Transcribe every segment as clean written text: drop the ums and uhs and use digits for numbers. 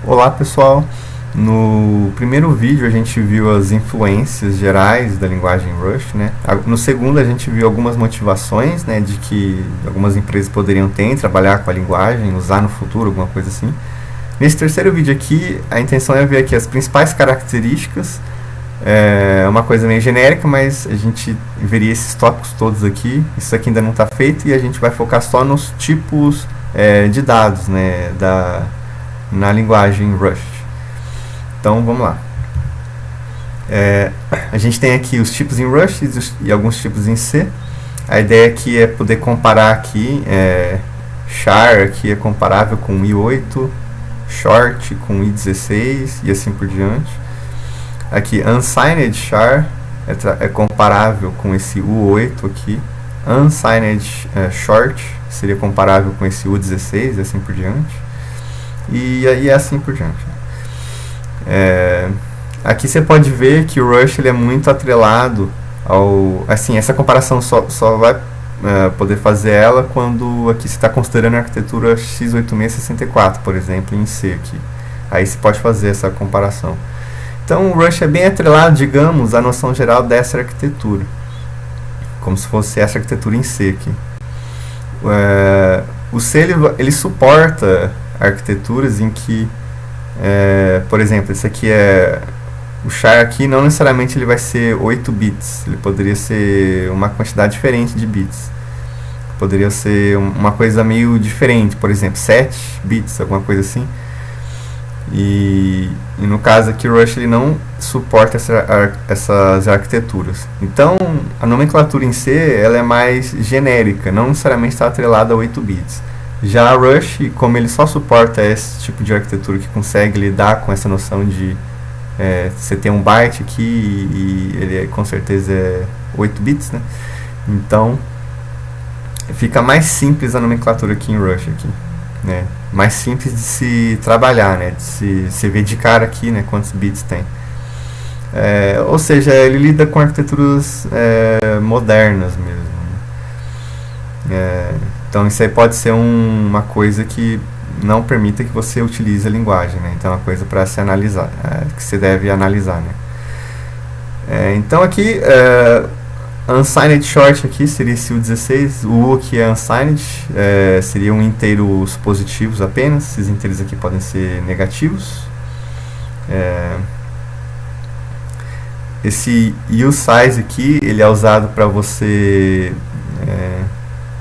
Olá pessoal, no primeiro vídeo a gente viu as influências gerais da linguagem Rush, né? No segundo a gente viu algumas motivações, né, de que algumas empresas poderiam ter em trabalhar com a linguagem, usar no futuro, alguma coisa assim. Nesse terceiro vídeo aqui, a intenção é ver aqui as principais características, uma coisa meio genérica, mas a gente veria esses tópicos todos aqui. Isso aqui ainda não está feito e a gente vai focar só nos tipos de dados, né, na linguagem Rush. Então vamos lá. A gente tem aqui os tipos em Rush e alguns tipos em C. A ideia aqui é poder comparar aqui. Char aqui é comparável com i8, short com i16 e assim por diante. Aqui unsigned char é comparável com esse u8 aqui. Unsigned short seria comparável com esse u16 e assim por diante. E assim por diante. Aqui você pode ver que o Rush ele é muito atrelado ao... Assim, essa comparação só vai poder fazer ela quando aqui você está considerando a arquitetura x86-64, por exemplo, em C aqui. Aí você pode fazer essa comparação. Então o Rush é bem atrelado, digamos, à noção geral dessa arquitetura. Como se fosse essa arquitetura em C aqui. O C ele suporta arquiteturas em que, por exemplo, esse aqui o char aqui não necessariamente ele vai ser 8 bits, ele poderia ser uma quantidade diferente de bits, poderia ser uma coisa meio diferente, por exemplo, 7 bits, alguma coisa assim. E no caso aqui o Rush ele não suporta essas arquiteturas. Então a nomenclatura em C ela é mais genérica, não necessariamente está atrelada a 8 bits. Já a Rush, como ele só suporta esse tipo de arquitetura que consegue lidar com essa noção de você tem um byte aqui e ele com certeza é 8 bits, né? Então fica mais simples a nomenclatura aqui em Rush aqui, né? Mais simples de se trabalhar, né? De se ver de cara aqui, né? Quantos bits tem. Ou seja, ele lida com arquiteturas modernas mesmo. Então isso aí pode ser uma coisa que não permita que você utilize a linguagem, né? Então é uma coisa para se analisar, que você deve analisar, né? Então aqui, unsigned short aqui seria esse U16, o U aqui é unsigned, seriam inteiros positivos apenas, esses inteiros aqui podem ser negativos. Esse usize aqui, ele é usado para você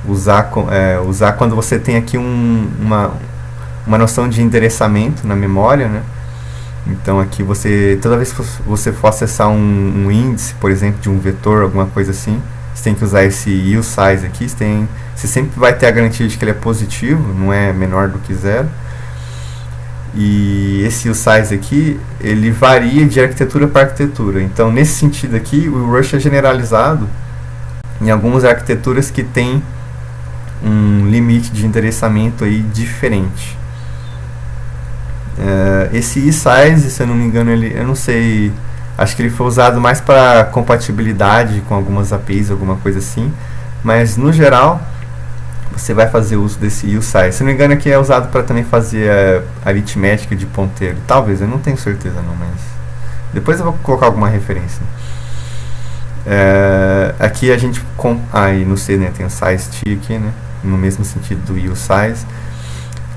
usar quando você tem aqui uma noção de endereçamento na memória, né? Então aqui toda vez que você for acessar um índice, por exemplo, de um vetor, alguma coisa assim, você tem que usar esse usize aqui, você sempre vai ter a garantia de que ele é positivo, não é menor do que 0. E esse usize aqui, ele varia de arquitetura para arquitetura. Então nesse sentido aqui, o Rush é generalizado em algumas arquiteturas que tem um limite de endereçamento aí diferente. Esse eSize, se eu não me engano, eu não sei, acho que ele foi usado mais para compatibilidade com algumas APIs, alguma coisa assim, mas no geral você vai fazer uso desse usize. Se não me engano, aqui é usado para também fazer aritmética de ponteiro, talvez, eu não tenho certeza não, mas depois eu vou colocar alguma referência. Aqui a gente aí no C, né, tem o size_t aqui, né, no mesmo sentido do usize.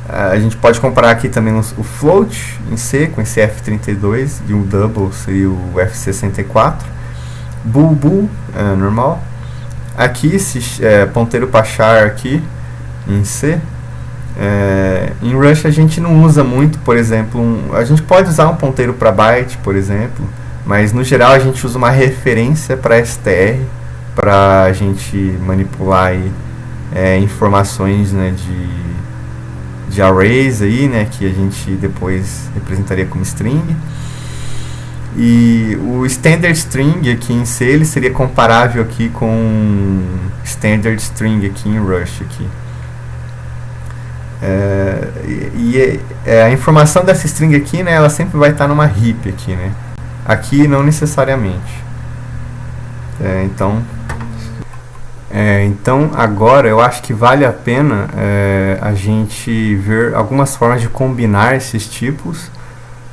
A gente pode comparar aqui também o float em C com esse F32 e o double seria o F64. Bool normal. Aqui esse ponteiro para char aqui em C. Em Rush a gente não usa muito, por exemplo, a gente pode usar um ponteiro para byte, por exemplo, mas no geral a gente usa uma referência para str para a gente manipular aí, informações, né, de arrays aí, né, que a gente depois representaria como string. E o standard string aqui em C ele seria comparável aqui com standard string aqui em Rush aqui. A informação dessa string aqui, né, ela sempre vai estar numa heap aqui, né. Aqui não necessariamente. Então Então agora eu acho que vale a pena a gente ver algumas formas de combinar esses tipos.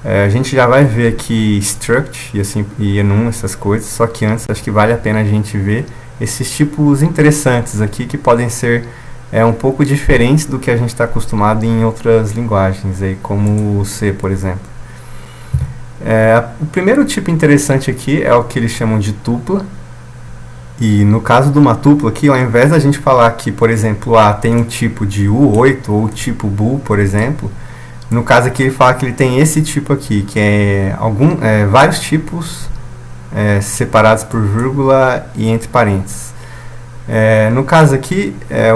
A gente já vai ver aqui struct e assim e enum, essas coisas, só que antes acho que vale a pena a gente ver esses tipos interessantes aqui que podem ser um pouco diferentes do que a gente está acostumado em outras linguagens, aí, como o C, por exemplo. O primeiro tipo interessante aqui é o que eles chamam de tupla. E no caso de uma tupla aqui, ao invés da gente falar que, por exemplo, A tem um tipo de U8 ou tipo bool, por exemplo, no caso aqui ele fala que ele tem esse tipo aqui, que é vários tipos separados por vírgula e entre parênteses. No caso aqui,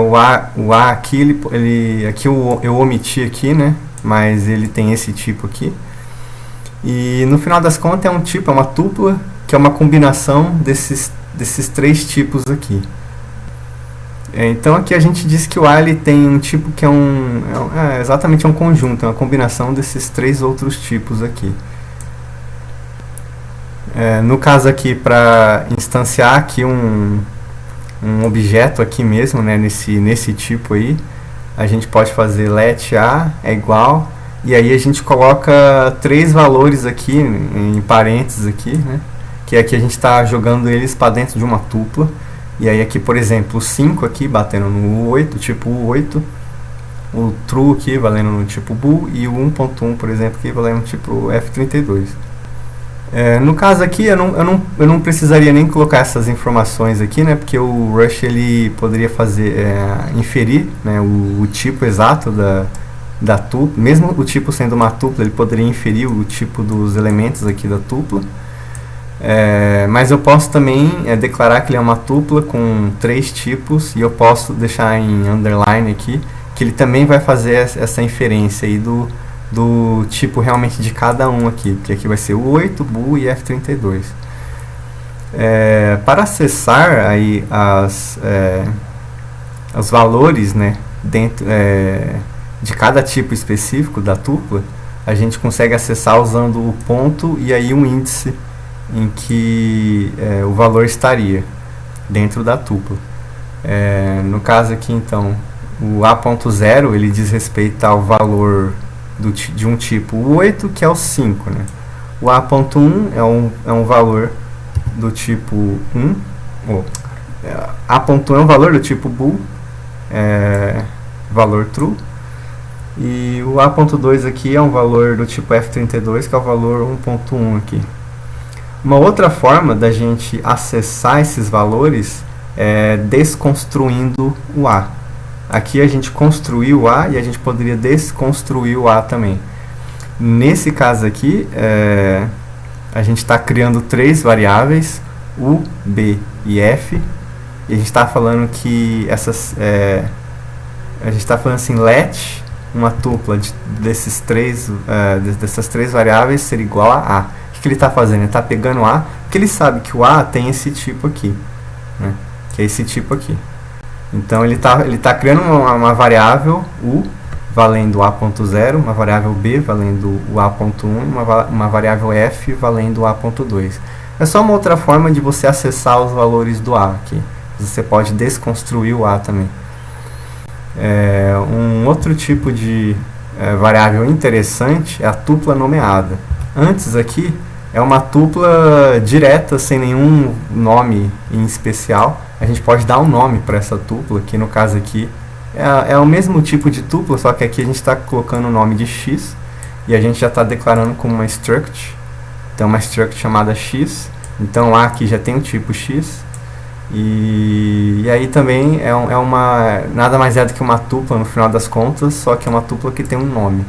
o A aqui, aqui eu omiti aqui, né? Mas ele tem esse tipo aqui. E no final das contas é um tipo, é uma tupla, que é uma combinação desses três tipos aqui. Então aqui a gente diz que o A ele tem um tipo que é exatamente um conjunto, é uma combinação desses três outros tipos aqui. No caso aqui, para instanciar aqui um objeto aqui mesmo, né, nesse tipo aí, a gente pode fazer let A é igual, e aí a gente coloca três valores aqui em parênteses aqui, né, que aqui a gente está jogando eles para dentro de uma tupla. E aí aqui, por exemplo, o 5 aqui batendo no U8, tipo U8, o true aqui valendo no tipo bool e o 1.1, por exemplo, aqui valendo no tipo F32. No caso aqui eu não precisaria nem colocar essas informações aqui, né, porque o Rush ele poderia inferir, né, o tipo exato da tupla, mesmo o tipo sendo uma tupla, ele poderia inferir o tipo dos elementos aqui da tupla. Mas eu posso também declarar que ele é uma tupla com três tipos, e eu posso deixar em underline aqui que ele também vai fazer essa inferência aí do tipo realmente de cada um aqui, porque aqui vai ser o 8, bool e F32. Para acessar aí os valores, né, dentro de cada tipo específico da tupla, a gente consegue acessar usando o ponto e aí um índice em que o valor estaria dentro da tupla. No caso aqui, então, o A.0 ele diz respeito ao valor de um tipo 8, que é o 5. Né? O A.1 é um valor do tipo 1. A.1 é um valor do tipo bool, valor true. E o A.2 aqui é um valor do tipo F32, que é o valor 1.1 aqui. Uma outra forma da gente acessar esses valores é desconstruindo o A. Aqui a gente construiu o A e a gente poderia desconstruir o A também. Nesse caso aqui, a gente está criando três variáveis, U, B e F, e a gente está falando que a gente está falando assim, let uma tupla dessas três variáveis ser igual a A. O que ele está fazendo? Ele está pegando A, porque ele sabe que o A tem esse tipo aqui, né? Que é esse tipo aqui. Então ele tá criando uma variável U valendo A.0, uma variável B valendo o A.1, uma variável F valendo o A.2. É só uma outra forma de você acessar os valores do A aqui. Você pode desconstruir o A também. Um outro tipo de variável interessante é a tupla nomeada. Antes aqui é uma tupla direta, sem nenhum nome em especial. A gente pode dar um nome para essa tupla, que no caso aqui é o mesmo tipo de tupla, só que aqui a gente está colocando o nome de x, e a gente já está declarando como uma struct. Então uma struct chamada x, então A aqui já tem o tipo x, e aí também nada mais é do que uma tupla no final das contas, só que é uma tupla que tem um nome.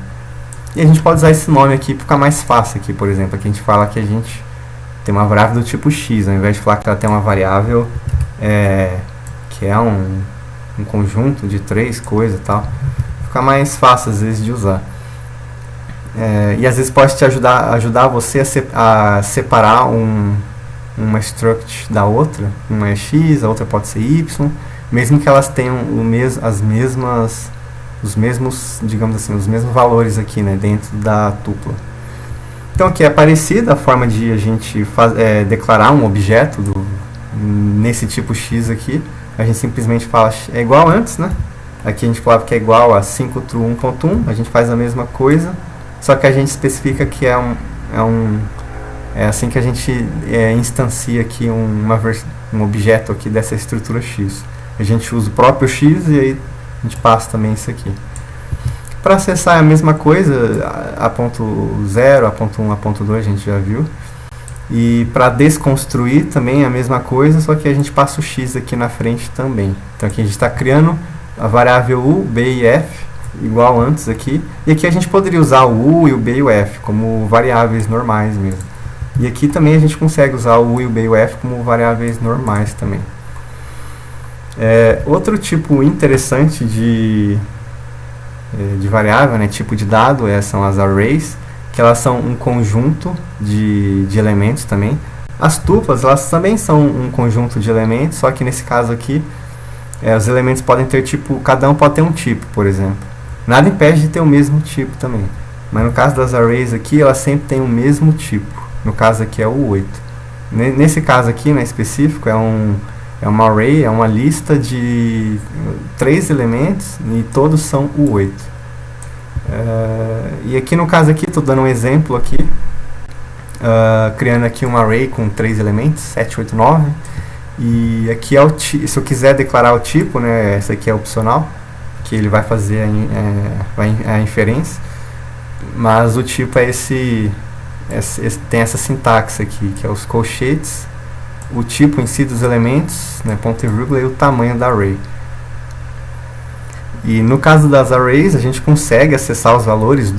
E a gente pode usar esse nome aqui para ficar mais fácil aqui, por exemplo. Aqui a gente fala que a gente tem uma variável do tipo x, ao invés de falar que ela tem uma variável que é um conjunto de três coisas e tal. Fica mais fácil às vezes de usar. E às vezes pode te ajudar você a separar uma struct da outra. Uma é x, a outra pode ser y, mesmo que elas tenham os mesmos, digamos assim, os mesmos valores aqui, né, dentro da tupla. Então aqui é parecida a forma de a gente declarar um objeto nesse tipo x aqui, a gente simplesmente fala é igual antes, né? Aqui a gente falava que é igual a 5 true 1.1, a gente faz a mesma coisa, só que a gente especifica que é assim que a gente instancia aqui um objeto aqui dessa estrutura X. A gente usa o próprio X e aí a gente passa também isso aqui. Para acessar é a mesma coisa, a ponto 0, a ponto 1, a ponto 2 a gente já viu. E para desconstruir também é a mesma coisa, só que a gente passa o X aqui na frente também. Então aqui a gente está criando a variável U, B e F, igual antes aqui. E aqui a gente poderia usar o U e o B e o F como variáveis normais mesmo. E aqui também a gente consegue usar o U e o B e o F como variáveis normais também. Outro tipo interessante de variável, né, tipo de dado, são as arrays, que elas são um conjunto de elementos também. As tuplas, elas também são um conjunto de elementos, só que nesse caso aqui, os elementos podem ter tipo, cada um pode ter um tipo, por exemplo. Nada impede de ter o mesmo tipo também. Mas no caso das arrays aqui, elas sempre têm o mesmo tipo. No caso aqui é o 8. Nesse caso aqui, né, específico, é uma array, é uma lista de 3 elementos e todos são o 8. E aqui no caso aqui, estou dando um exemplo aqui, criando aqui uma array com 3 elementos, 7, 8, 9. E aqui se eu quiser declarar o tipo, né, essa aqui é opcional, que ele vai fazer a inferência, mas o tipo é tem essa sintaxe aqui, que é os colchetes, o tipo em si dos elementos, né, ponto e vírgula, e o tamanho da array. E no caso das arrays, a gente consegue acessar os valores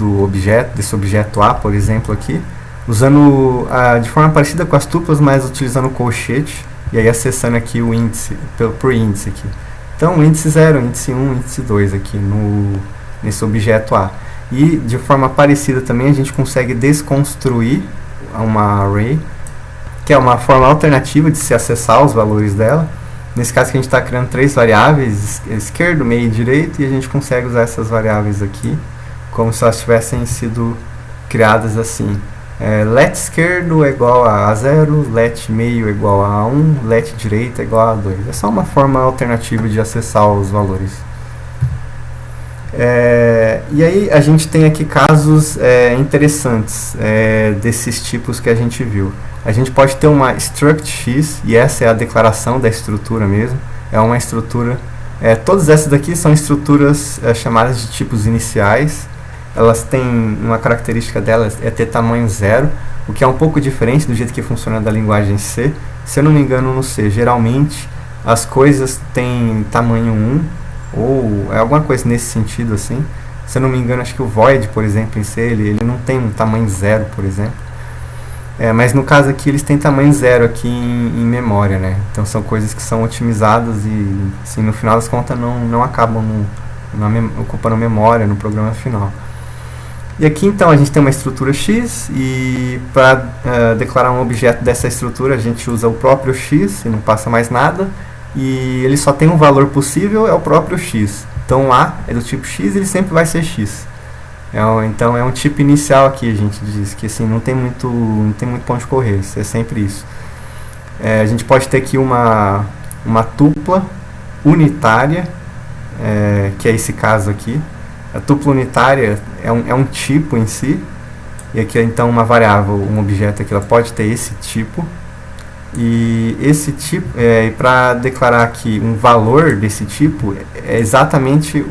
desse objeto A, por exemplo, aqui, usando de forma parecida com as tuplas, mas utilizando o colchete, e aí acessando aqui o índice, por índice aqui. Então, índice 0, índice 1, índice 2 aqui nesse objeto A. E de forma parecida também a gente consegue desconstruir uma array, que é uma forma alternativa de se acessar os valores dela. Nesse caso que a gente está criando 3 variáveis, esquerdo, meio e direito, e a gente consegue usar essas variáveis aqui como se elas tivessem sido criadas assim. Let esquerdo é igual a 0, let meio é igual a 1, let direito é igual a 2. É só uma forma alternativa de acessar os valores. E aí a gente tem aqui casos interessantes desses tipos que a gente viu. A gente pode ter uma struct X, e essa é a declaração da estrutura mesmo. É uma estrutura. Todas essas daqui são estruturas chamadas de tipos iniciais. Elas têm uma característica delas ter tamanho 0, o que é um pouco diferente do jeito que funciona da linguagem C. Se eu não me engano, no C, geralmente as coisas têm tamanho 1, ou alguma coisa nesse sentido assim. Se eu não me engano, acho que o void, por exemplo, em C, ele não tem um tamanho 0, por exemplo. Mas no caso aqui eles têm tamanho 0 aqui em memória, né? Então são coisas que são otimizadas e assim, no final das contas não acabam ocupando memória no programa final. E aqui então a gente tem uma estrutura X, e para declarar um objeto dessa estrutura a gente usa o próprio X e não passa mais nada, e ele só tem um valor possível, é o próprio X. Então A é do tipo X e ele sempre vai ser X. Então é um tipo inicial aqui, a gente diz que assim, não tem muito ponto de correr, é sempre isso. A gente pode ter aqui uma tupla unitária, que é esse caso aqui. A tupla unitária é um tipo em si, e aqui então uma variável, um objeto aqui, ela pode ter esse tipo, e esse tipo, para declarar aqui um valor desse tipo, é exatamente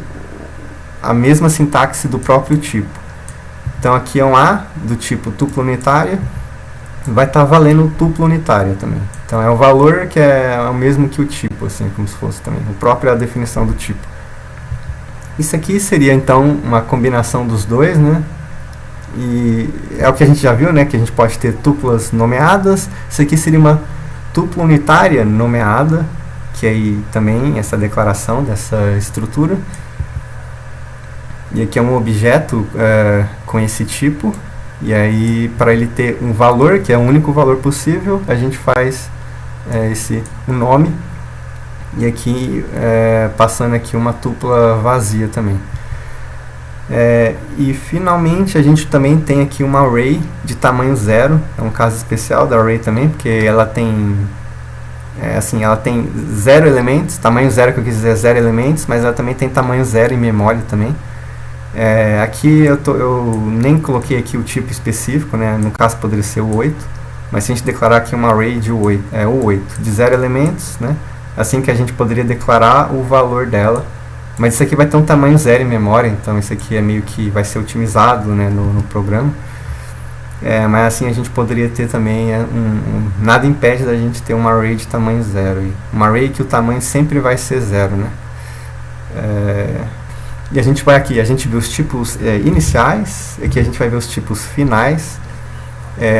a mesma sintaxe do próprio tipo. Então aqui é um A do tipo tupla unitária, vai estar valendo tupla unitária também. Então é o valor que é o mesmo que o tipo, assim, como se fosse também, a própria definição do tipo. Isso aqui seria então uma combinação dos dois, né? E é o que a gente já viu, né? Que a gente pode ter tuplas nomeadas. Isso aqui seria uma tupla unitária nomeada, que aí também essa declaração dessa estrutura. E aqui é um objeto com esse tipo, e aí para ele ter um valor, que é o único valor possível, a gente faz o nome, e aqui passando aqui uma tupla vazia também. E finalmente a gente também tem aqui uma array de tamanho 0, é um caso especial da array também, porque ela tem assim, ela tem 0 elementos, tamanho 0 que eu quis dizer é 0 elementos, mas ela também tem tamanho 0 em memória também. Aqui eu nem coloquei aqui o tipo específico, né? No caso poderia ser o 8, mas se a gente declarar aqui uma array de 8, o 8 de 0 elementos, né? Assim que a gente poderia declarar o valor dela, mas isso aqui vai ter um tamanho 0 em memória, então isso aqui é meio que vai ser otimizado, né, no programa. Mas assim a gente poderia ter também, nada impede da gente ter uma array de tamanho 0, uma array que o tamanho sempre vai ser 0, né? E a gente vai aqui, a gente vê os tipos iniciais, aqui a gente vai ver os tipos finais.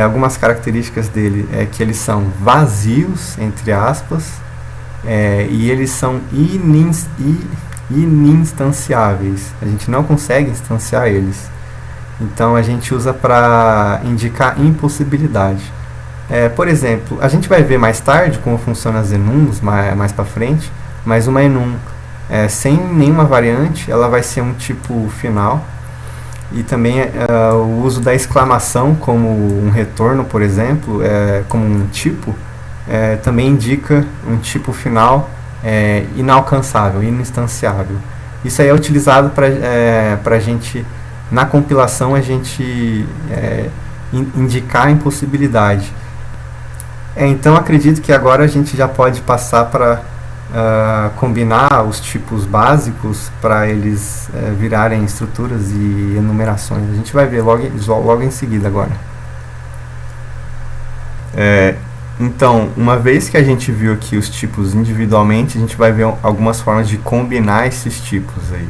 Algumas características dele é que eles são vazios, entre aspas, e eles são ininstanciáveis. A gente não consegue instanciar eles. Então a gente usa para indicar impossibilidade. Por exemplo, a gente vai ver mais tarde como funciona as enums mais para frente, mas uma enum sem nenhuma variante, ela vai ser um tipo final. E também o uso da exclamação como um retorno, por exemplo, como um tipo, também indica um tipo final inalcançável, ininstanciável. Isso aí é utilizado para a gente, na compilação, a gente indicar a impossibilidade. Então acredito que agora a gente já pode passar para combinar os tipos básicos para eles virarem estruturas e enumerações. A gente vai ver logo em seguida agora. Então, uma vez que a gente viu aqui os tipos individualmente, a gente vai ver algumas formas de combinar esses tipos aí.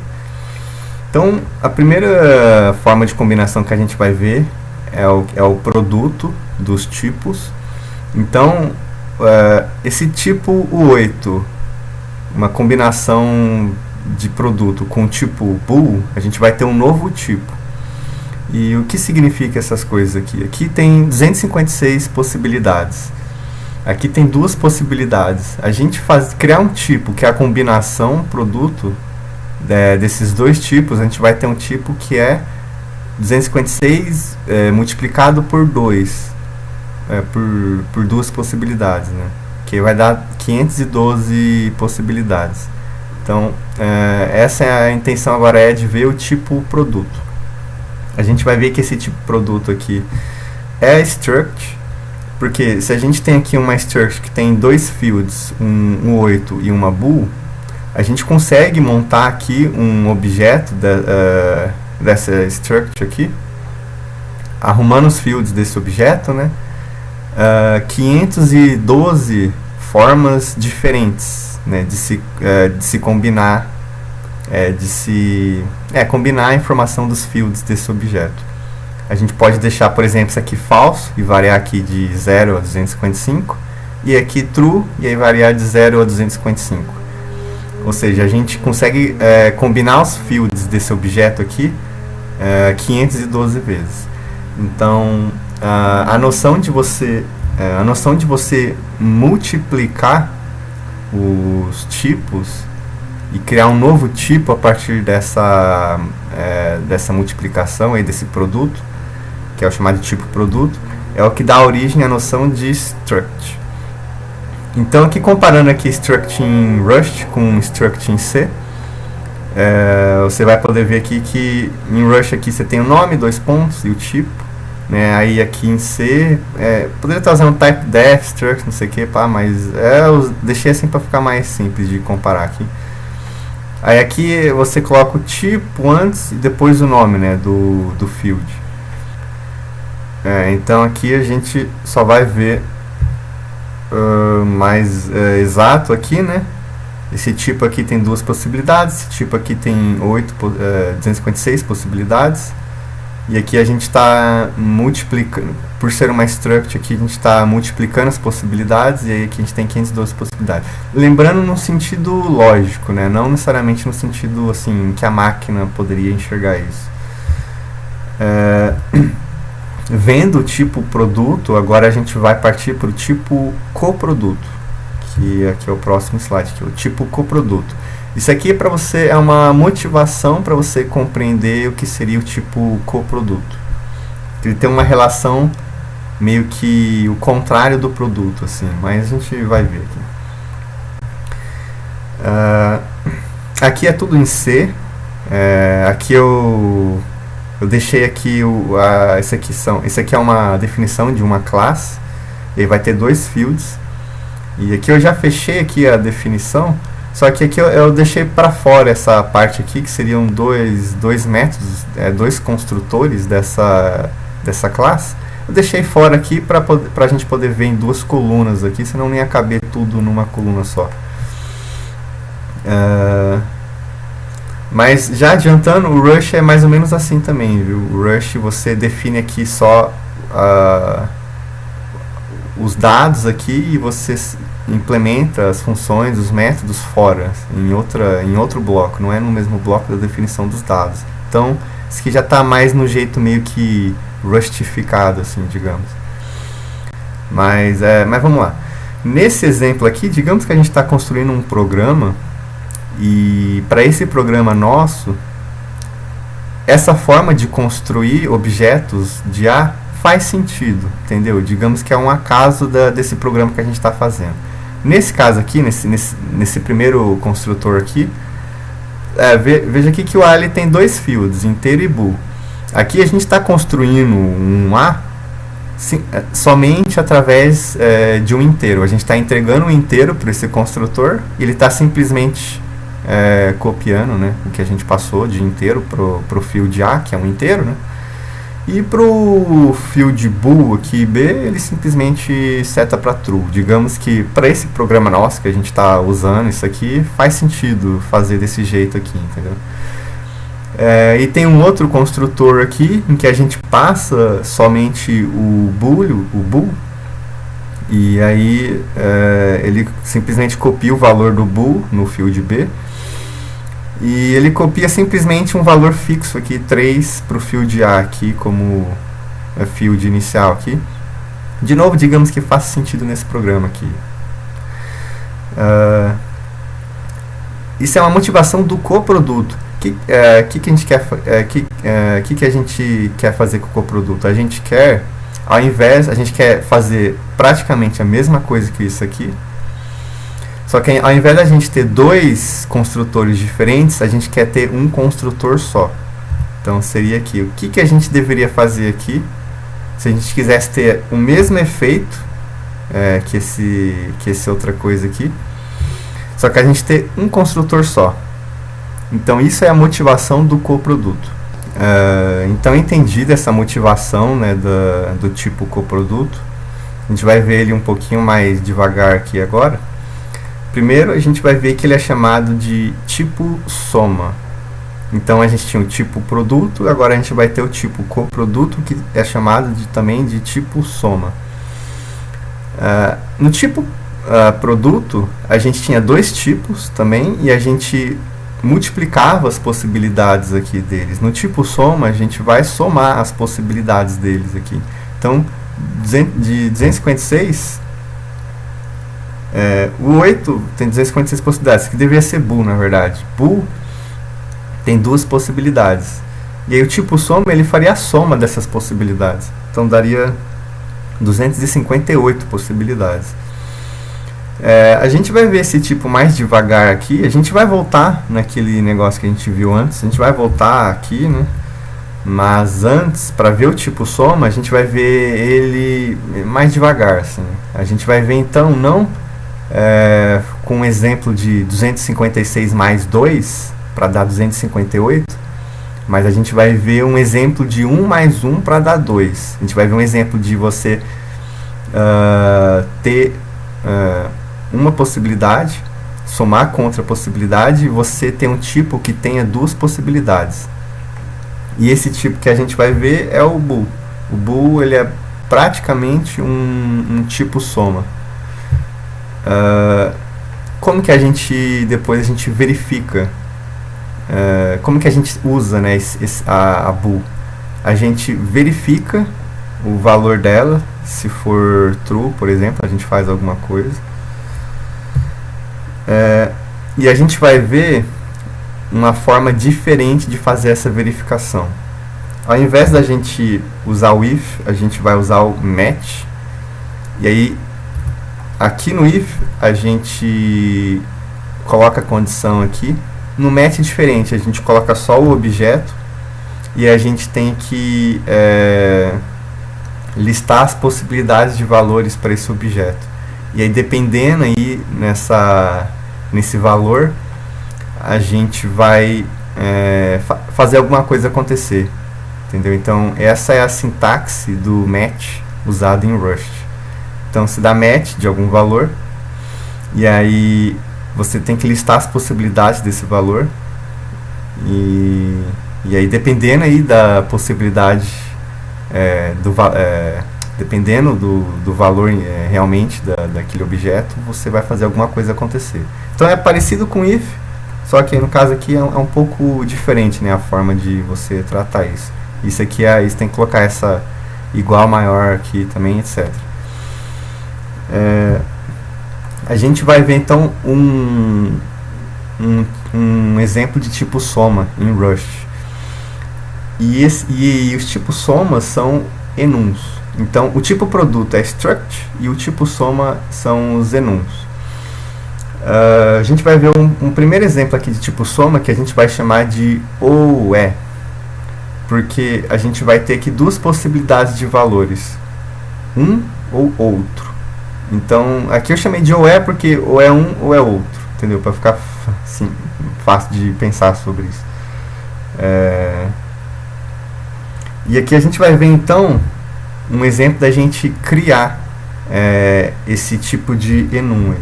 Então, a primeira forma de combinação que a gente vai ver é o produto dos tipos. Então, esse tipo 8, uma combinação de produto com o tipo bool, a gente vai ter um novo tipo. E o que significa essas coisas aqui? Aqui tem 256 possibilidades. Aqui tem duas possibilidades. A gente criar um tipo que é a combinação produto desses dois tipos, a gente vai ter um tipo que é 256 multiplicado por 2, por duas possibilidades, né? Que vai dar 512 possibilidades. Então, essa é a intenção agora, de ver o tipo produto. A gente vai ver que esse tipo produto aqui é struct, porque se a gente tem aqui uma struct que tem dois fields, um 8 e uma bool, a gente consegue montar aqui um objeto dessa struct aqui, arrumando os fields desse objeto, né? 512 formas diferentes, né, de se combinar, combinar a informação dos fields desse objeto. A gente pode deixar, por exemplo, isso aqui falso e variar aqui de 0 a 255, e aqui true e aí variar de 0 a 255. Ou seja, a gente consegue combinar os fields desse objeto aqui 512 vezes. Então, a noção de você multiplicar os tipos e criar um novo tipo a partir dessa multiplicação aí desse produto, que é o chamado tipo produto, é o que dá origem à noção de struct. Então, aqui comparando aqui struct em Rust com struct em C, você vai poder ver aqui que em Rust aqui você tem o nome, 2 pontos, e o tipo, né? Aí aqui em C, poderia estar usando type def, struct, não sei o que, mas eu deixei assim para ficar mais simples de comparar aqui. Aí aqui você coloca o tipo antes e depois o nome, né, do field. Então aqui a gente só vai ver mais exato aqui, né? Esse tipo aqui tem duas possibilidades, esse tipo aqui tem 256 possibilidades. E aqui a gente está multiplicando, por ser uma struct aqui, a gente está multiplicando as possibilidades, e aí aqui a gente tem 512 possibilidades. Lembrando no sentido lógico, né? Não necessariamente no sentido assim, que a máquina poderia enxergar isso. Vendo o tipo produto, agora a gente vai partir para o tipo coproduto, que aqui é o próximo slide, que é o tipo coproduto. Isso aqui para você é uma motivação para você compreender o que seria o tipo coproduto. Ele tem uma relação meio que o contrário do produto, assim, mas a gente vai ver aqui. Ah, aqui é tudo em C. Aqui eu deixei aqui esse aqui é uma definição de uma classe. Ele vai ter dois fields. E aqui eu já fechei aqui a definição. Só que aqui eu deixei para fora essa parte aqui, que seriam dois métodos, dois construtores dessa classe. Eu deixei fora aqui para a gente poder ver em duas colunas aqui, senão nem ia caber tudo numa coluna só. Mas já adiantando, o Rush é mais ou menos assim também, viu? O Rush você define aqui só os dados aqui e você implementa as funções, os métodos fora, em outro bloco, não é no mesmo bloco da definição dos dados. Então, isso aqui já está mais no jeito meio que rustificado, assim, digamos. Mas vamos lá. Nesse exemplo aqui, digamos que a gente está construindo um programa e para esse programa nosso, essa forma de construir objetos de A faz sentido, entendeu? Digamos que é um acaso desse programa que a gente está fazendo. Nesse caso aqui, nesse primeiro construtor aqui, veja aqui que o A ele tem dois fields, inteiro e bool. Aqui a gente está construindo um A somente através de um inteiro. A gente está entregando um inteiro para esse construtor e ele está simplesmente copiando, né, o que a gente passou de inteiro para o field A, que é um inteiro, né? E para o field bool aqui B, ele simplesmente seta para true. Digamos que para esse programa nosso que a gente está usando isso aqui, faz sentido fazer desse jeito aqui, entendeu? E tem um outro construtor aqui em que a gente passa somente o bool, e aí ele simplesmente copia o valor do bool no field B. E ele copia simplesmente um valor fixo aqui, 3, para o field A aqui, como field inicial aqui. De novo, digamos que faça sentido nesse programa aqui. Isso é uma motivação do coproduto. Que a gente quer, que a gente quer fazer com o coproduto? A gente quer, a gente quer fazer praticamente a mesma coisa que isso aqui. Só que ao invés da gente ter dois construtores diferentes, a gente quer ter um construtor só. Então seria aqui. O que a gente deveria fazer aqui? Se a gente quisesse ter o mesmo efeito que esse outra coisa aqui, só que a gente ter um construtor só. Então isso é a motivação do coproduto. Então entendida essa motivação, né, do tipo coproduto, a gente vai ver ele um pouquinho mais devagar aqui agora. Primeiro a gente vai ver que ele é chamado de tipo soma. Então a gente tinha o tipo produto, agora a gente vai ter o tipo coproduto, que é chamado também de tipo soma. No tipo produto, a gente tinha dois tipos também, e a gente multiplicava as possibilidades aqui deles. No tipo soma, a gente vai somar as possibilidades deles aqui. Então, de 256... o 8 tem 256 possibilidades, que deveria ser bool, na verdade. Bool tem duas possibilidades. E aí o tipo soma, ele faria a soma dessas possibilidades. Então daria 258 possibilidades. A gente vai ver esse tipo mais devagar aqui. A gente vai voltar naquele negócio que a gente viu antes. A gente vai voltar aqui, né? Mas antes, para ver o tipo soma, a gente vai ver ele mais devagar, assim. A gente vai ver então não com um exemplo de 256 mais 2 para dar 258, mas a gente vai ver um exemplo de 1 mais 1 para dar 2. A gente vai ver um exemplo de você ter uma possibilidade, somar com outra possibilidade, e você ter um tipo que tenha duas possibilidades. E esse tipo que a gente vai ver é o bool. O bool, ele é praticamente um tipo soma. Como que depois a gente verifica, como que a gente usa, né, a bool? A gente verifica o valor dela, se for true, por exemplo, a gente faz alguma coisa, e a gente vai ver uma forma diferente de fazer essa verificação. Ao invés da gente usar o if, a gente vai usar o match, e aí aqui no if a gente coloca a condição aqui. No match é diferente, a gente coloca só o objeto e a gente tem que listar as possibilidades de valores para esse objeto. E aí, dependendo aí nesse valor, a gente vai fazer alguma coisa acontecer, entendeu? Então, essa é a sintaxe do match usado em Rust. Então, se dá match de algum valor, e aí você tem que listar as possibilidades desse valor, e aí, dependendo aí da possibilidade, dependendo do valor realmente daquele objeto, você vai fazer alguma coisa acontecer. Então, é parecido com if, só que no caso aqui é um pouco diferente, né, a forma de você tratar isso. Isso aqui você tem que colocar essa igual, maior aqui também, etc. A gente vai ver então um exemplo de tipo soma em Rust. E os tipos soma são enums. Então, o tipo produto é struct e o tipo soma são os enums. A gente vai ver um primeiro exemplo aqui de tipo soma que a gente vai chamar de OE, porque a gente vai ter aqui duas possibilidades de valores, um ou outro. Então, aqui eu chamei de OE porque ou é um ou é outro, entendeu? Para ficar assim, fácil de pensar sobre isso. E aqui a gente vai ver então um exemplo da gente criar esse tipo de enum.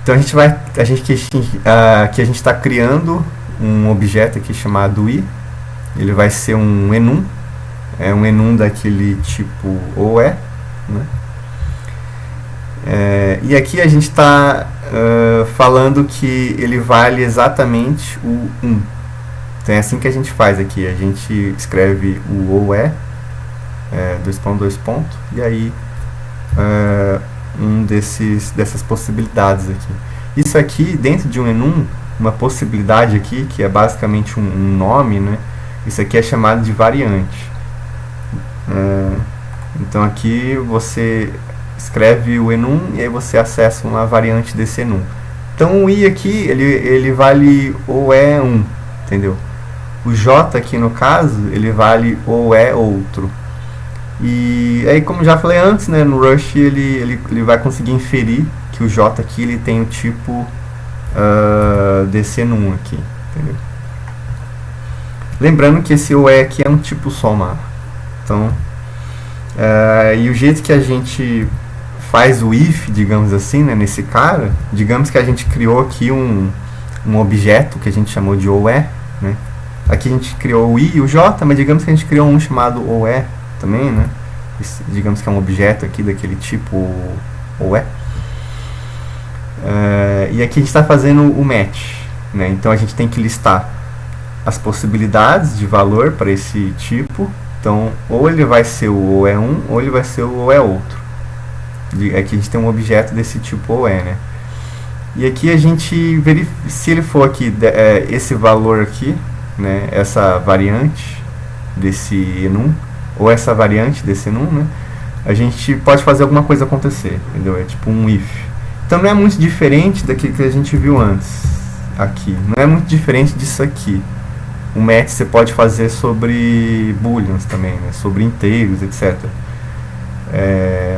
Então aqui a gente está criando um objeto aqui chamado i. Ele vai ser um enum, um enum daquele tipo OE, né? E aqui a gente está falando que ele vale exatamente o 1. Então é assim que a gente faz aqui. A gente escreve o OE, dois pontos, e aí dessas possibilidades aqui. Isso aqui, dentro de um enum, uma possibilidade aqui, que é basicamente um nome, né? Isso aqui é chamado de variante. Então aqui você escreve o enum e aí você acessa uma variante desse enum. Então o i aqui, ele vale ou é 1, entendeu? O j aqui no caso, ele vale ou é outro. E aí, como já falei antes, né, no Rust ele vai conseguir inferir que o j aqui ele tem o tipo desse enum aqui, entendeu? Lembrando que esse OE aqui é um tipo soma. Então, e o jeito que a gente faz o if, digamos assim, né, nesse cara, digamos que a gente criou aqui um objeto que a gente chamou de OE, né? Aqui a gente criou o i e o j, mas digamos que a gente criou um chamado OE também, né? Digamos que é um objeto aqui daquele tipo OE. E aqui a gente está fazendo o match, né? Então a gente tem que listar as possibilidades de valor para esse tipo. Então, ou ele vai ser o OE1 ou ele vai ser o OE outro. Aqui a gente tem um objeto desse tipo OE, né? E aqui a gente verifica se ele for aqui esse valor aqui, né? Essa variante desse enum ou essa variante desse enum, né? A gente pode fazer alguma coisa acontecer, entendeu? É tipo um if. Então não é muito diferente daquilo que a gente viu antes aqui. Não é muito diferente disso aqui. O match você pode fazer sobre booleans também, né? Sobre inteiros, etc.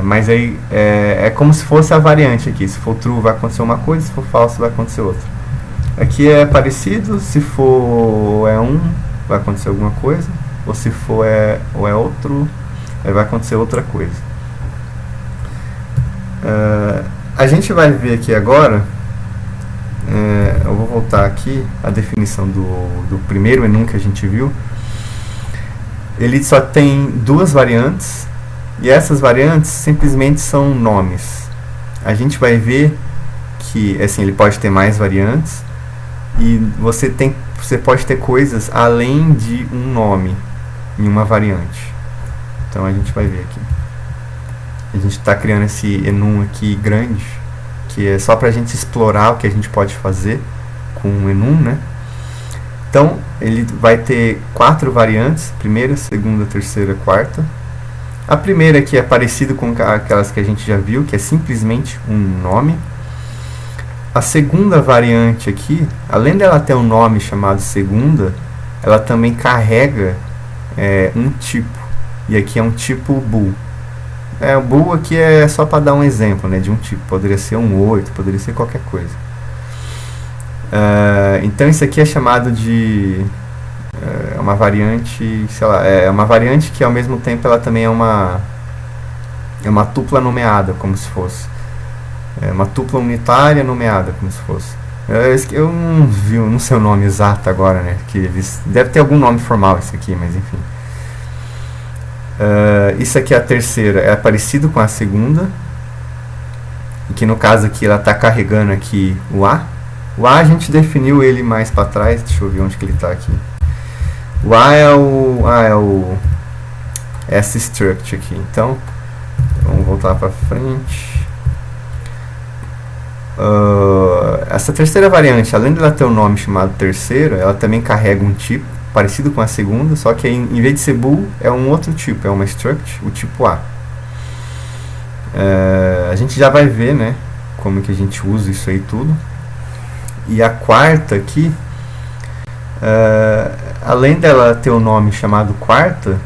Mas aí é como se fosse a variante aqui. Se for true vai acontecer uma coisa, se for false vai acontecer outra. Aqui é parecido, se for um vai acontecer alguma coisa, ou se for outro, aí vai acontecer outra coisa. A gente vai ver aqui agora, eu vou voltar aqui a definição do primeiro enum que a gente viu. Ele só tem duas variantes, e essas variantes simplesmente são nomes. A gente vai ver que assim, ele pode ter mais variantes, e você pode ter coisas além de um nome em uma variante. Então a gente vai ver aqui. A gente está criando esse enum aqui grande, que é só para a gente explorar o que a gente pode fazer com o enum, né? Então ele vai ter 4 variantes: primeira, segunda, terceira, quarta. A primeira aqui é parecida com aquelas que a gente já viu, que é simplesmente um nome. A segunda variante aqui, além dela ter um nome chamado segunda, ela também carrega um tipo. E aqui é um tipo bool. O bool aqui é só para dar um exemplo, né, de um tipo. Poderia ser um 8, poderia ser qualquer coisa. Então isso aqui é chamado de uma variante, sei lá, é uma variante que ao mesmo tempo ela também é uma tupla nomeada, como se fosse. É uma tupla unitária nomeada, como se fosse. Eu não vi, não sei o nome exato agora, né? Que deve ter algum nome formal isso aqui, mas enfim. Isso aqui é a terceira, é parecido com a segunda. E que no caso aqui ela está carregando aqui o A. O A a gente definiu ele mais para trás, deixa eu ver onde que ele está aqui. O A é o S-struct aqui, então vamos voltar para frente. Essa terceira variante, além de ela ter um nome chamado terceira, ela também carrega um tipo parecido com a segunda, só que em vez de ser bool, é um outro tipo, é uma struct, o tipo A. A gente já vai ver, né, como que a gente usa isso aí tudo. E a quarta aqui, além dela ter um nome chamado quarta,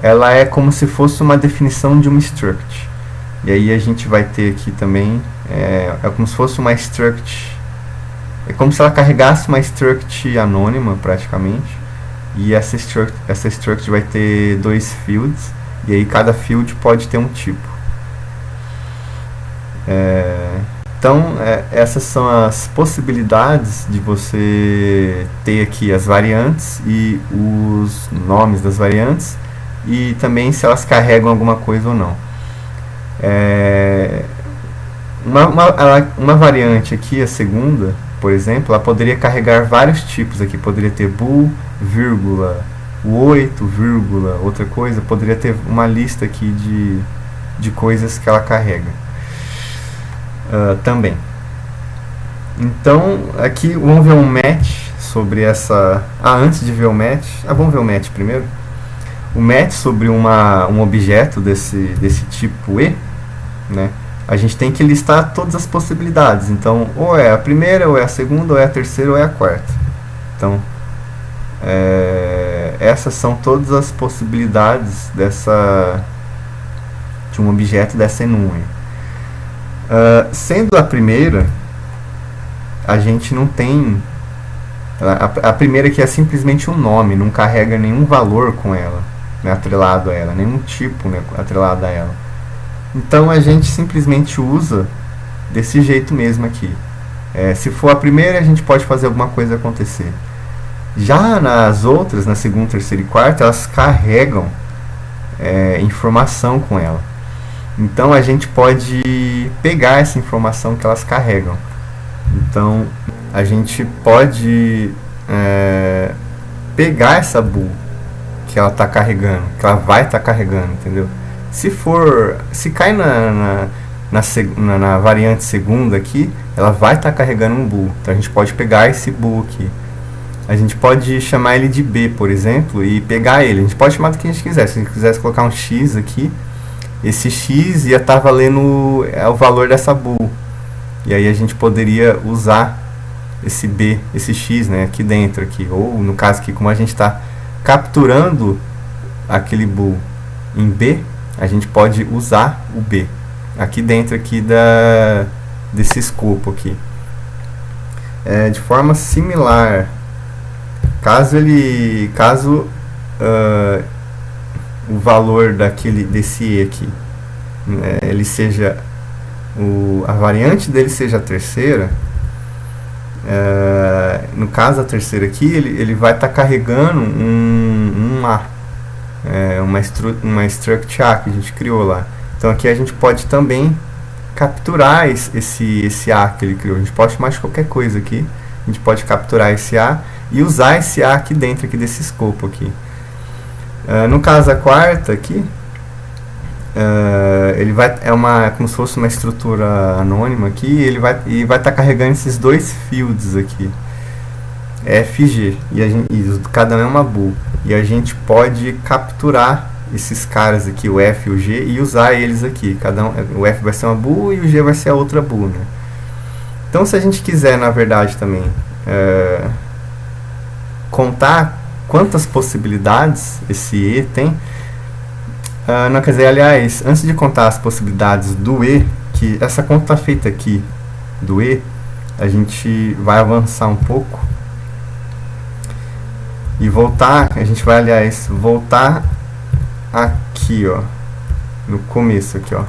ela é como se fosse uma definição de uma struct. E aí a gente vai ter aqui também, é como se fosse uma struct, é como se ela carregasse uma struct anônima praticamente. E essa struct vai ter 2 fields, e aí cada field pode ter um tipo. Então essas são as possibilidades de você ter aqui as variantes e os nomes das variantes, e também se elas carregam alguma coisa ou não. Uma variante aqui, a segunda, por exemplo, ela poderia carregar vários tipos aqui. Poderia ter bool, vírgula, 8, vírgula, outra coisa. Poderia ter uma lista aqui de coisas que ela carrega também. Então, aqui vamos ver um match sobre essa... antes de ver o match... vamos ver o match primeiro. O match sobre um objeto desse tipo E, né? A gente tem que listar todas as possibilidades. Então, ou é a primeira, ou é a segunda, ou é a terceira, ou é a quarta. Então, essas são todas as possibilidades de um objeto dessa enum. Sendo a primeira, a gente não tem... A primeira que é simplesmente um nome, não carrega nenhum valor com ela, né, atrelado a ela, nenhum tipo, né, atrelado a ela. Então a gente simplesmente usa desse jeito mesmo aqui. Se for a primeira, a gente pode fazer alguma coisa acontecer. Já nas outras, na segunda, terceira e quarta, elas carregam informação com ela. Então a gente pode pegar essa informação que elas carregam. Então a gente pode pegar essa bool que ela está carregando, que ela vai estar carregando, entendeu? Se cai na variante segunda aqui, ela vai estar carregando um bool. Então a gente pode pegar esse bool aqui. A gente pode chamar ele de B, por exemplo, e pegar ele. A gente pode chamar do que a gente quiser. Se a gente quisesse colocar um X aqui, esse X ia estar valendo o valor dessa bool. E aí a gente poderia usar esse B, esse X, né, aqui dentro. Aqui. Ou no caso aqui, como a gente está capturando aquele bool em B, a gente pode usar o B aqui dentro aqui desse escopo aqui. De forma similar, caso o valor desse E aqui, ele seja a variante dele seja a terceira, no caso a terceira aqui, ele vai estar carregando um A, uma struct A que a gente criou lá. Então aqui a gente pode também capturar esse A que ele criou. A gente pode chamar de qualquer coisa aqui. A gente pode capturar esse A e usar esse A aqui dentro aqui desse escopo aqui. No caso a quarta aqui, ele vai como se fosse uma estrutura anônima aqui, e ele vai estar carregando esses 2 fields aqui, F e G, e cada um é uma bool, e a gente pode capturar esses caras aqui, o F e o G, e usar eles aqui. O F vai ser uma bool e o G vai ser a outra bool, né? Então, se a gente quiser, na verdade, também contar quantas possibilidades esse E tem, não, quer dizer, aliás, antes de contar as possibilidades do E, que essa conta está feita aqui do E, a gente vai avançar um pouco e voltar, a gente vai, aliás, voltar aqui, ó, no começo aqui, ó.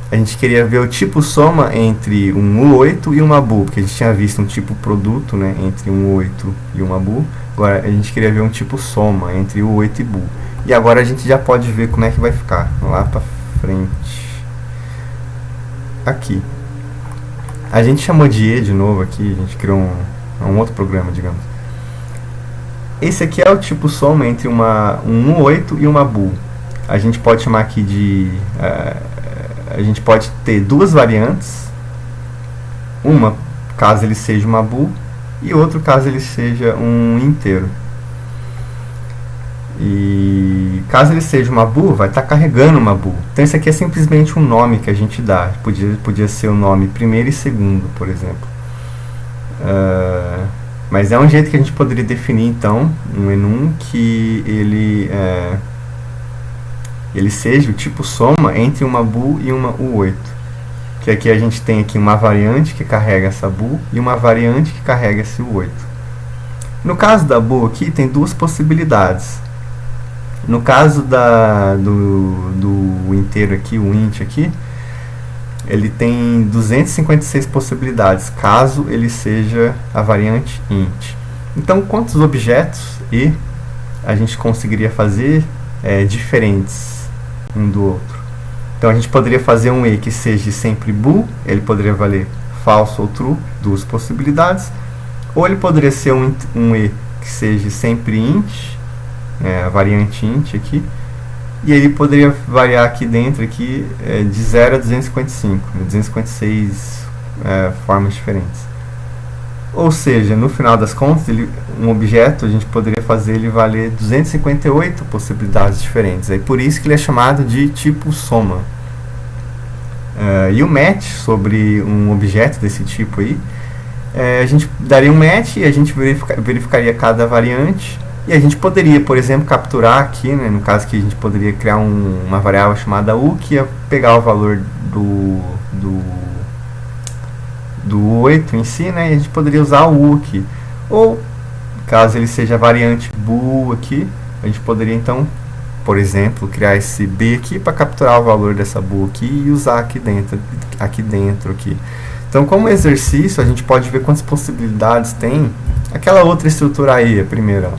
A gente queria ver o tipo soma entre um U8 e uma bool, porque a gente tinha visto um tipo produto, né, entre um U8 e uma bool. Agora a gente queria ver um tipo soma entre U8 e bool. E agora a gente já pode ver como é que vai ficar. Lá pra frente. Aqui. A gente chamou de E de novo aqui, a gente criou um outro programa, digamos. Esse aqui é o tipo soma entre um U8 e uma bool. A gente pode chamar aqui de... a gente pode ter duas variantes, uma caso ele seja uma bool e outro caso ele seja um inteiro. E caso ele seja uma bool, vai estar carregando uma bool. Então esse aqui é simplesmente um nome que a gente dá. Podia ser o nome primeiro e segundo, por exemplo. Mas é um jeito que a gente poderia definir então um enum que ele seja o tipo soma entre uma bool e uma U8. Que aqui a gente tem aqui uma variante que carrega essa bool e uma variante que carrega esse U8. No caso da bool aqui tem duas possibilidades. No caso do inteiro aqui, o int aqui, ele tem 256 possibilidades, caso ele seja a variante int. Então, quantos objetos e a gente conseguiria fazer diferentes um do outro? Então, a gente poderia fazer um e que seja sempre bool, ele poderia valer false ou true, duas possibilidades. Ou ele poderia ser um e que seja sempre int, a variante int aqui, e ele poderia variar aqui dentro aqui, de 0 a 256 formas diferentes. Ou seja, no final das contas, um objeto a gente poderia fazer ele valer 258 possibilidades diferentes. É por isso que ele é chamado de tipo soma. E o match sobre um objeto desse tipo aí, a gente daria um match e a gente verificaria cada variante. E a gente poderia, por exemplo, capturar aqui, né, no caso que a gente poderia criar uma variável chamada u, que ia pegar o valor do 8 em si, né, e a gente poderia usar o u aqui. Ou, caso ele seja a variante bool aqui, a gente poderia então, por exemplo, criar esse b aqui para capturar o valor dessa bool aqui e usar aqui dentro. Então, como exercício, a gente pode ver quantas possibilidades tem aquela outra estrutura aí, a primeira.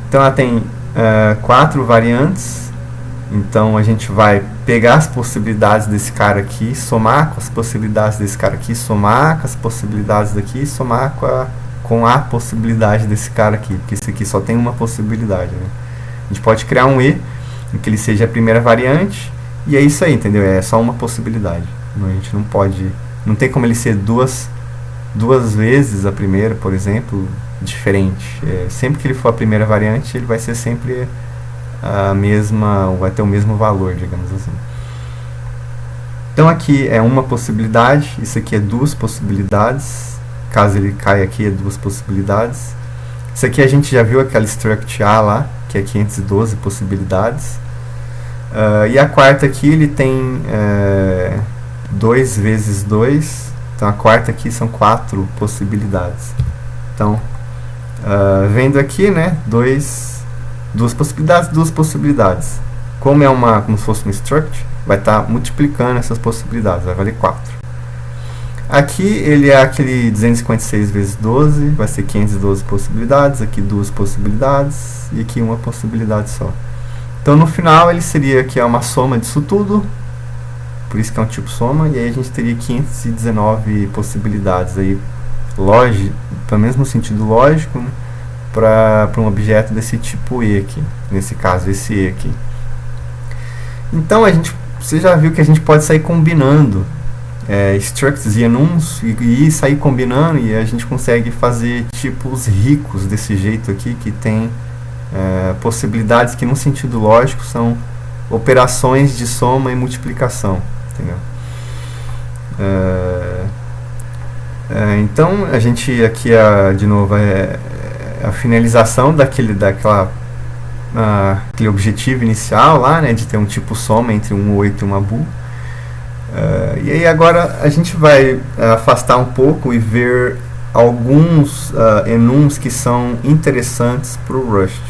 Então ela tem 4 variantes, então a gente vai pegar as possibilidades desse cara aqui, somar com as possibilidades desse cara aqui, somar com as possibilidades daqui, somar com a possibilidade desse cara aqui, porque esse aqui só tem uma possibilidade, né? A gente pode criar um E, em que ele seja a primeira variante, e é isso aí, entendeu? É só uma possibilidade. A gente não tem como ele ser duas vezes a primeira, por exemplo, diferente. Sempre que ele for a primeira variante, ele vai ser sempre a mesma, vai ter o mesmo valor, digamos assim. Então aqui é uma possibilidade, isso aqui é duas possibilidades, caso ele caia aqui é duas possibilidades. Isso aqui a gente já viu aquela struct A lá, que é 512 possibilidades. E a quarta aqui ele tem 2 vezes 2, então a quarta aqui são 4 possibilidades. Então, vendo aqui, né, duas possibilidades. Como como se fosse um struct, vai estar multiplicando essas possibilidades, vai valer 4. Aqui ele é aquele 256 vezes 12, vai ser 512 possibilidades, aqui 2 possibilidades e aqui uma possibilidade só. Então no final ele seria que é uma soma disso tudo, por isso que é um tipo soma, e aí a gente teria 519 possibilidades aí, pelo menos no sentido lógico, né, para um objeto desse tipo E aqui, nesse caso esse E aqui. Então você já viu que a gente pode sair combinando structs e enums e sair combinando, e a gente consegue fazer tipos ricos desse jeito aqui, que tem possibilidades que no sentido lógico são operações de soma e multiplicação, entendeu? Então a gente aqui de novo a finalização aquele objetivo inicial lá, né, de ter um tipo soma entre um 8 e uma bool. E aí agora a gente vai afastar um pouco e ver alguns enums que são interessantes para o Rust.